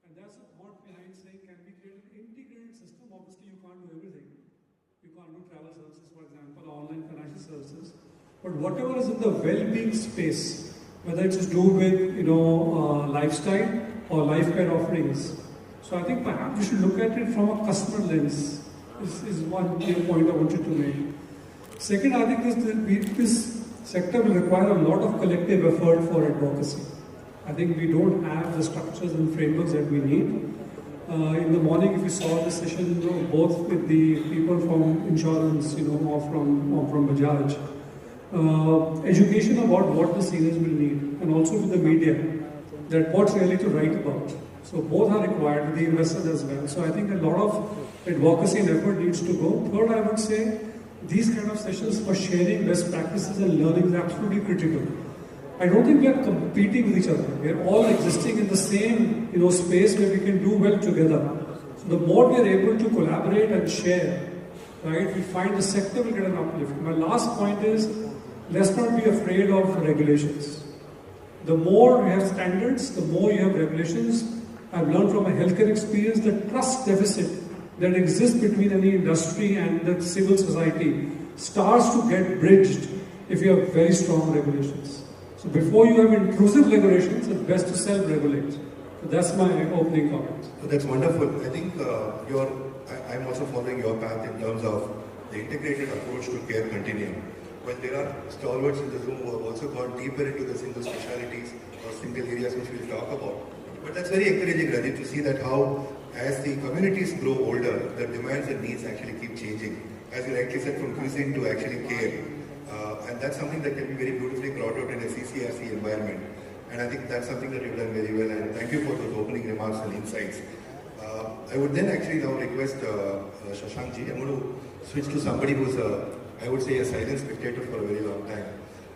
And that's the thought behind saying, can we create an integrated system? Obviously, you can't do everything. You can't do travel services, for example, online financial services. But whatever is in the well-being space, whether it's to do with lifestyle or life care offerings. So I think perhaps we should look at it from a customer lens. This is one clear point I wanted to make. Second, I think this sector will require a lot of collective effort for advocacy. I think we don't have the structures and frameworks that we need. In the morning, if you saw the session, both with the people from insurance, or from Bajaj, education about what the seniors will need, and also with the media, that what's really to write about. So both are required, with the investors as well. So I think a lot of advocacy and effort needs to go. Third, I would say, these kind of sessions for sharing best practices and learning is absolutely critical. I don't think we are competing with each other. We are all existing in the same space where we can do well together. So the more we are able to collaborate and share, right, we find the sector will get an uplift. My last point is, let's not be afraid of regulations. The more you have standards, the more you have regulations. I've learned from a healthcare experience the trust deficit that exists between any industry and the civil society starts to get bridged if you have very strong regulations. So before you have intrusive regulations, it's best to self-regulate. So that's my opening comment. So that's wonderful. I think I'm also following your path in terms of the integrated approach to care continuum. Well, there are stalwarts in the room who have also gone deeper into the single specialities or single areas which we'll talk about. But that's very encouraging, Rajit, to see that how, as the communities grow older, the demands and needs actually keep changing. As you rightly said, from cuisine to actually care. And that's something that can be very beautifully brought out in a CCRC environment. And I think that's something that you've done very well. And thank you for those opening remarks and insights. I would then actually now request Shashank ji. I'm going to switch to somebody who's, I would say, a silent spectator for a very long time.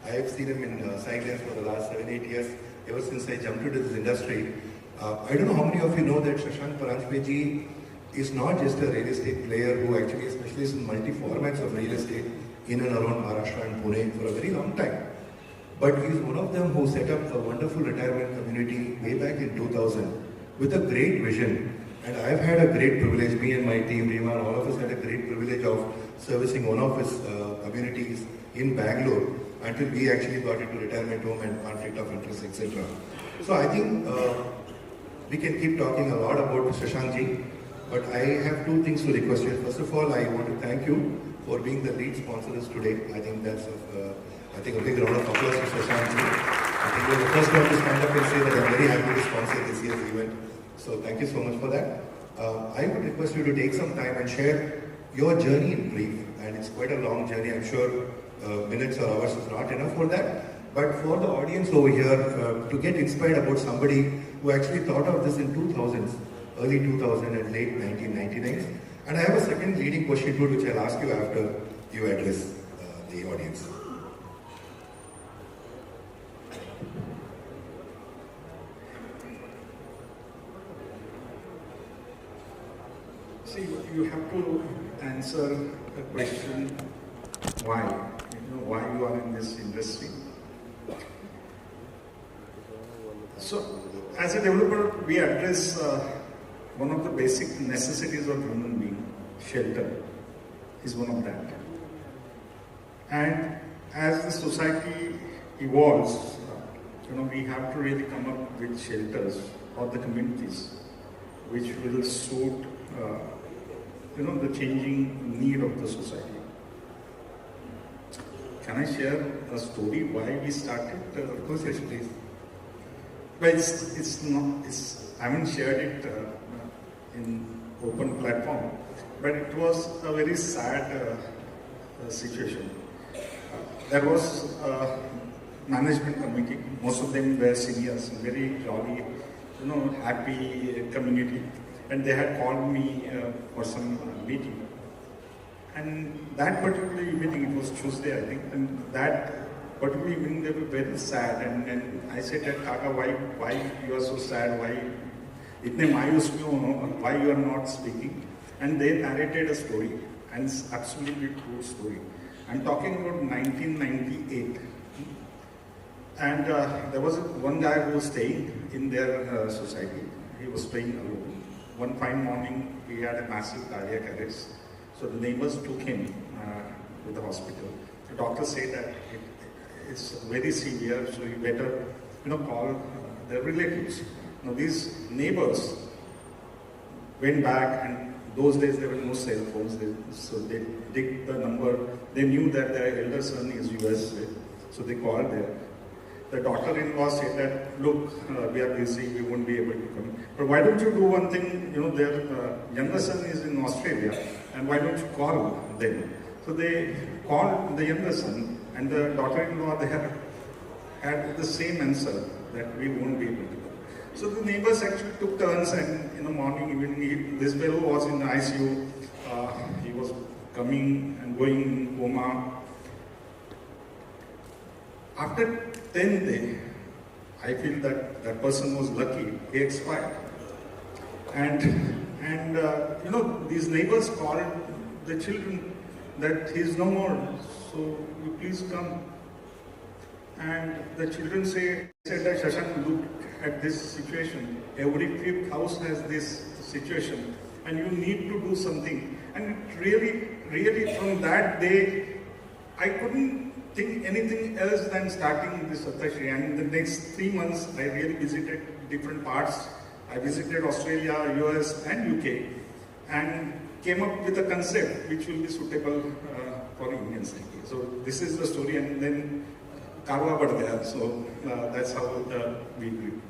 I have seen him in silence for the last 7-8 years, ever since I jumped into this industry. I don't know how many of you know that Shashank Paranjpe is not just a real estate player who actually specializes in multi-formats of real estate in and around Maharashtra and Pune for a very long time. But he is one of them who set up a wonderful retirement community way back in 2000 with a great vision. And I've had a great privilege, me and my team, Reman, all of us had a great privilege of servicing one of his communities in Bangalore until we actually got into retirement home and conflict of interest, etc. So I think we can keep talking a lot about Shashank ji, but I have two things to request you. First of all, I want to thank you for being the lead sponsors today. I think that's a big round of applause for Shashank ji. I think you're the first one to stand up and say that I'm very happy to sponsor this year's event. So thank you so much for that. I would request you to take some time and share your journey in brief. And it's quite a long journey. I'm sure minutes or hours is not enough for that. But for the audience over here, to get inspired about somebody who actually thought of this in 2000s, early 2000 and late 1999s. And I have a second leading question too, which I'll ask you after you address the audience. See, you have to answer the question, why? Why you are in this industry. So, as a developer, we address one of the basic necessities of human being. Shelter is one of that. And as the society evolves, we have to really come up with shelters for the communities which will suit the changing need of the society. Can I share a story why we started? Of course, yes, please. But I haven't shared it in open platform, but it was a very sad situation. There was a management committee, most of them were seniors, very jolly, happy community, and they had called me for some meeting. And that particular meeting, it was Tuesday, I think, and that particular evening they were very sad, and I said that, Kaka, why you are so sad, why itne mayus mein ho, why you are not speaking? And they narrated a story, and it's absolutely true story. I'm talking about 1998. And there was one guy who was staying in their society, he was staying alone. One fine morning, he had a massive cardiac arrest. So the neighbors took him to the hospital. The doctor said that it's very severe, so you better, call their relatives. Now these neighbors went back, and those days there were no cell phones, so they dig the number. They knew that their elder son is USA, so they called there. The daughter-in-law said that, look, we are busy, we won't be able to come. But why don't you do one thing, their younger son is in Australia, and why don't you call them? So they called the younger son, and the daughter-in-law, they had the same answer, that we won't be able to come. So the neighbors actually took turns, and in the morning, evening, this fellow was in the ICU. He was coming and going in coma. After 10th day, I feel that that person was lucky. He expired. And these neighbors called the children that he's no more, so you please come. And the children said that Shashank, look at this situation. Every fifth house has this situation, and you need to do something. And really from that day, I couldn't think anything else than starting this Sattashri. And in the next 3 months, I really visited different parts. I visited Australia, US, and UK, and came up with a concept which will be suitable for Indian psyche. So this is the story, and then Karwa Bad Gaya. So that's how we grew.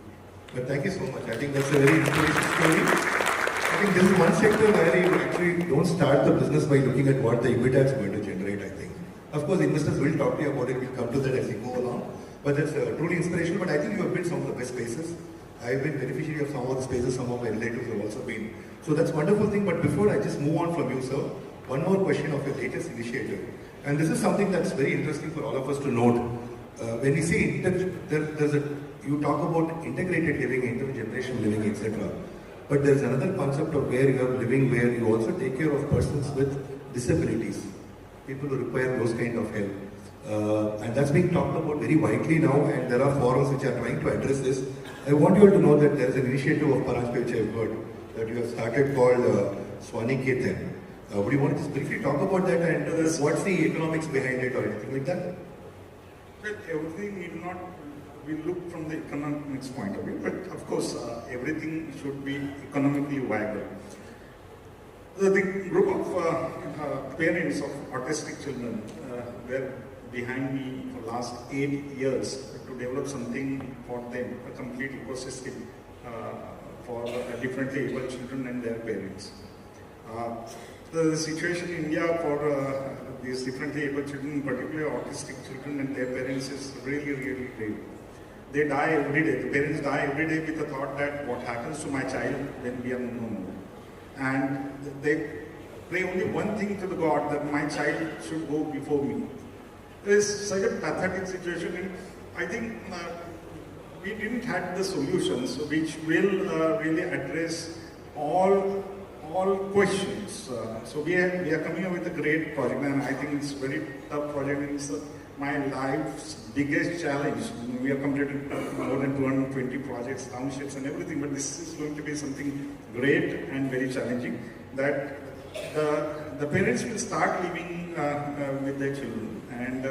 But thank you so much. I think that's a very inspirational story. I think this is one sector where you actually don't start the business by looking at what the EBITDA is going to generate, I think. Of course, investors will talk to you about it. We'll come to that as we go along. But that's truly inspirational. But I think you have built some of the best spaces. I've been beneficiary of some of the spaces. Some of my relatives have also been. So that's a wonderful thing. But before I just move on from you, sir, one more question of your latest initiative. And this is something that's very interesting for all of us to note. When we see you talk about integrated living, intergenerational living, etc. But there's another concept of where you are living, where you also take care of persons with disabilities, people who require those kind of help. And that's being talked about very widely now, and there are forums which are trying to address this. I want you all to know that there is an initiative of Paranjpe which I've heard that you have started called Swaniketan. Would you want to just briefly talk about that, and what's the economics behind it or anything like that? Well, everything need not be looked from the economics point of view, but of course everything should be economically viable. The group of parents of autistic children were behind me for last 8 years to develop something for them, a complete ecosystem for differently able children and their parents. The situation in India for these differently able children, particularly autistic children and their parents, is really grave. They die every day. The parents die every day with the thought that what happens to my child when we are no more. And they pray only one thing to the God, that my child should go before me. It is such a pathetic situation, and I think we didn't have the solutions which will really address all questions. So we are coming up with a great project, and I think it's a very tough project. It's my life's biggest challenge. We have completed more than 220 projects, townships and everything, but this is going to be something great and very challenging, that the parents will start living with their children, and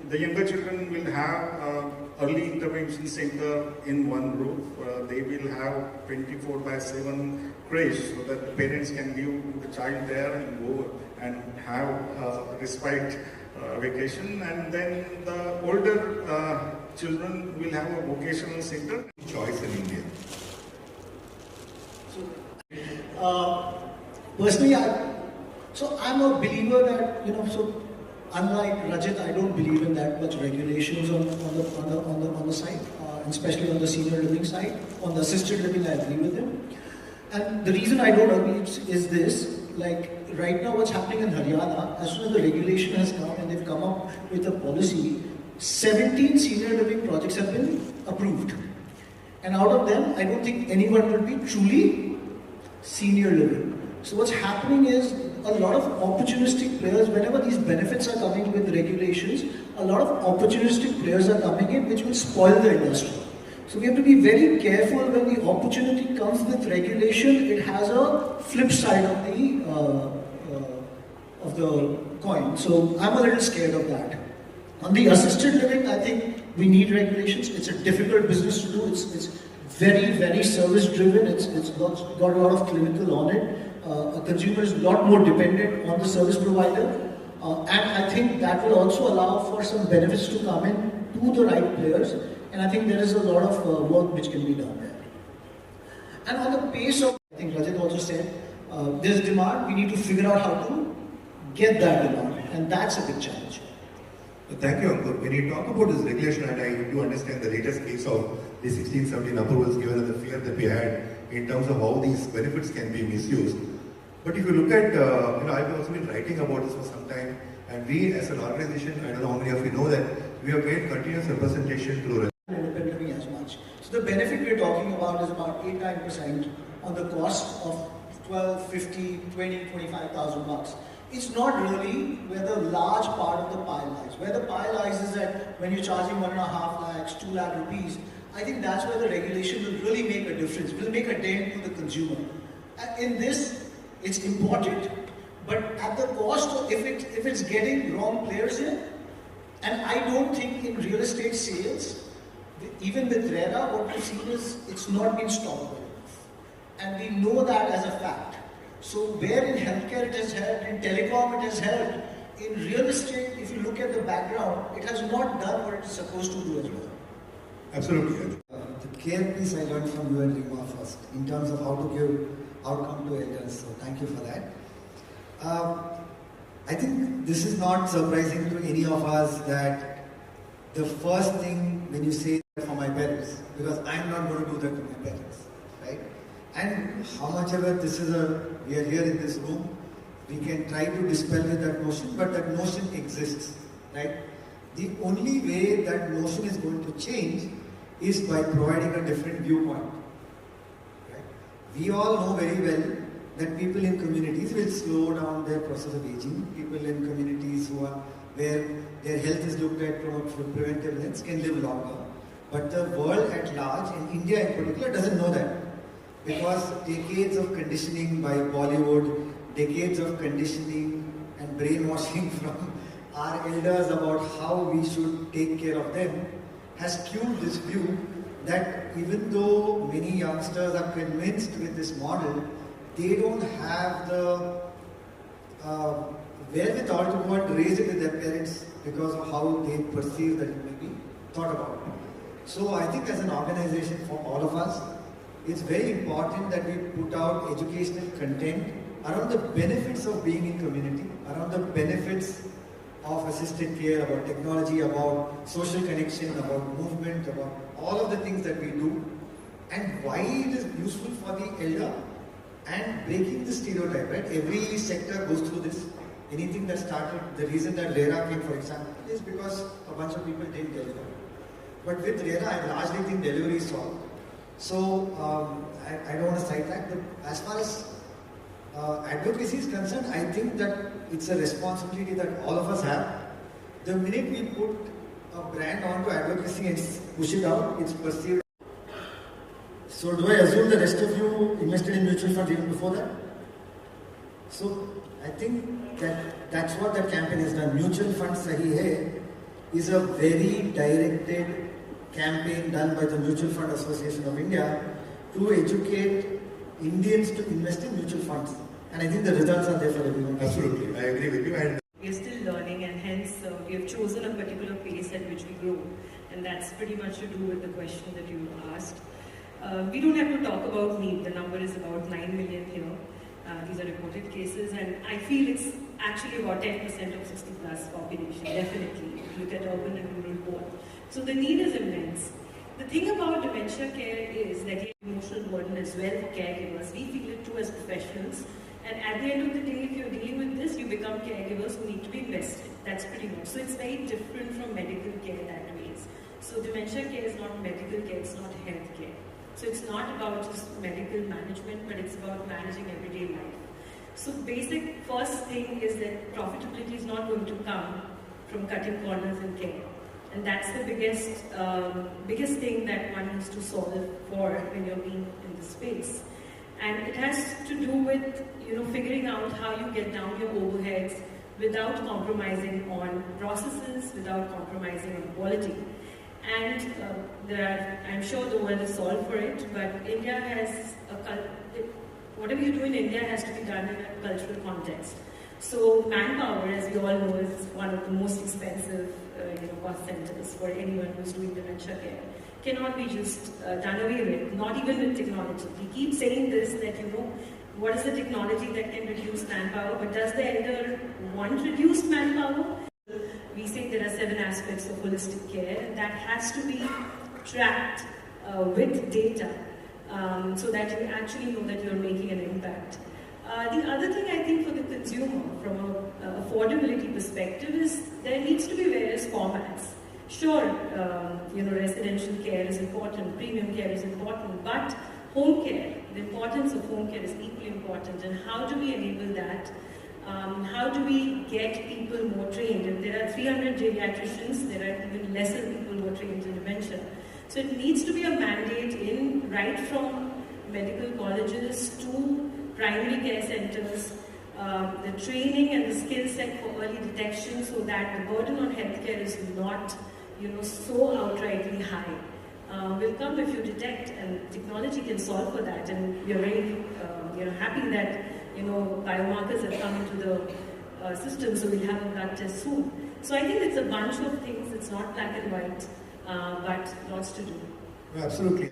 the younger children will have early intervention center in one roof. They will have 24/7 creche, so that the parents can leave the child there and go and have respite vacation. And then the older children will have a vocational center. Choice in India. Personally, I'm a believer that, unlike Rajat, I don't believe in that much regulations on the side, especially on the senior living side. On the assisted living, I agree with him. And the reason I don't agree is this: like right now, what's happening in Haryana, as soon as the regulation has come and they've come up with a policy, 17 senior living projects have been approved. And out of them, I don't think anyone will be truly senior living. So what's happening is a lot of opportunistic players, whenever these benefits are coming with regulations, a lot of opportunistic players are coming in which will spoil the industry. So we have to be very careful when the opportunity comes with regulation. It has a flip side of the coin. So I'm a little scared of that. On the assisted living, I think we need regulations. It's a difficult business to do. It's very, very service driven. It's got a lot of clinical on it. A consumer is a lot more dependent on the service provider. And I think that will also allow for some benefits to come in to the right players. And I think there is a lot of work which can be done there. And on the pace of, I think Rajat also said, there's demand. We need to figure out how to get that demand. And that's a big challenge. Thank you, Ankur. When you talk about this regulation, and I do understand the latest case of the 16, 17 approvals given and the fear that we had in terms of how these benefits can be misused. But if you look at, I've also been writing about this for some time, and we as an organization, I don't know how many of you know that, we have made continuous representation through Independently as much. So the benefit we're talking about is about 8-9% on the cost of 12, 50, 20, 25,000 bucks. It's not really where the large part of the pie lies. Where the pie lies is that when you're charging 1.5 lakhs, 2 lakh rupees, I think that's where the regulation will really make a difference, will make a dent to the consumer. In this, it's important, but at the cost of if it's getting wrong players in, and I don't think in real estate sales, even with RERA, what we've seen is it's not been stopped well enough. And we know that as a fact. So where in healthcare it has helped, in telecom it has helped, in real estate, if you look at the background, it has not done what it is supposed to do as well. Absolutely. The care piece I learned from you and Rima first, in terms of how to give outcome to elders, so thank you for that. I think this is not surprising to any of us that the first thing when you say for my parents, because I'm not going to do that to my parents, right? And how much ever we are here in this room, we can try to dispel with that notion, but that notion exists, right? The only way that notion is going to change is by providing a different viewpoint, right? We all know very well that people in communities will slow down their process of aging. People in communities where their health is looked at from a preventive lens can live longer. But the world at large, and India in particular, doesn't know that. Because decades of conditioning by Bollywood, decades of conditioning and brainwashing from our elders about how we should take care of them has skewed this view that even though many youngsters are convinced with this model, they don't have the wherewithal to go and raise it with their parents because of how they perceive that it may be thought about. So I think as an organization for all of us, it's very important that we put out educational content around the benefits of being in community, around the benefits of assisted care, about technology, about social connection, about movement, about all of the things that we do, and why it is useful for the elder, and breaking the stereotype, right? Every sector goes through this. Anything that started, the reason that RERA came, for example, is because a bunch of people didn't deliver. But with RERA, I largely think delivery is solved. So, I don't want to sidetrack, but as far as advocacy is concerned, I think that it's a responsibility that all of us have. The minute we put a brand onto advocacy and push it out, it's perceived. So do I assume the rest of you invested in mutual funds even before that? So I think that's what that campaign has done. Mutual Fund Sahi Hai is a very directed campaign done by the Mutual Fund Association of India to educate Indians to invest in mutual funds. And I think the results are there for everyone. Absolutely, I agree with you. And we are still learning, and hence we have chosen a particular pace at which we grow. And that's pretty much to do with the question that you asked. We don't have to talk about need. The number is about 9 million here. These are reported cases, and I feel it's actually about 10% of 60 plus population, definitely, if you look at urban and rural both. So the need is immense. The thing about dementia care is that emotional burden as well for caregivers. We feel it too as professionals, and at the end of the day, if you're dealing with this, you become caregivers who need to be invested. That's pretty much. So it's very different from medical care that ways. So dementia care is not medical care, it's not health care. So it's not about just medical management, but it's about managing everyday life. So basic first thing is that profitability is not going to come from cutting corners in care. And that's the biggest thing that one needs to solve for when you're being in the space. And it has to do with, figuring out how you get down your overheads without compromising on processes, without compromising on quality. And I'm sure the world is solved for it, but India has whatever you do in India has to be done in a cultural context. So manpower, as we all know, is one of the most expensive cost centers for anyone who's doing dementia care. Cannot be just done away with, not even with technology. We keep saying this, that what is the technology that can reduce manpower, but does the elder want reduced manpower? We say there are 7 aspects of holistic care, and that has to be tracked with data so that you actually know that you're making an impact. The other thing I think for the consumer, from an affordability perspective, is there needs to be various formats. Sure, residential care is important, premium care is important, but home care, the importance of home care is equally important. And how do we enable that? How do we get people more trained? If there are 300 geriatricians, there are even lesser people who are trained in dementia. So it needs to be a mandate right from medical colleges to primary care centers, the training and the skill set for early detection, so that the burden on healthcare is not, so outrightly high. Will come if you detect, and technology can solve for that. And we are very, happy that biomarkers have come into the system, so we'll have a blood test soon. So I think it's a bunch of things. It's not black and white, but lots to do. Absolutely.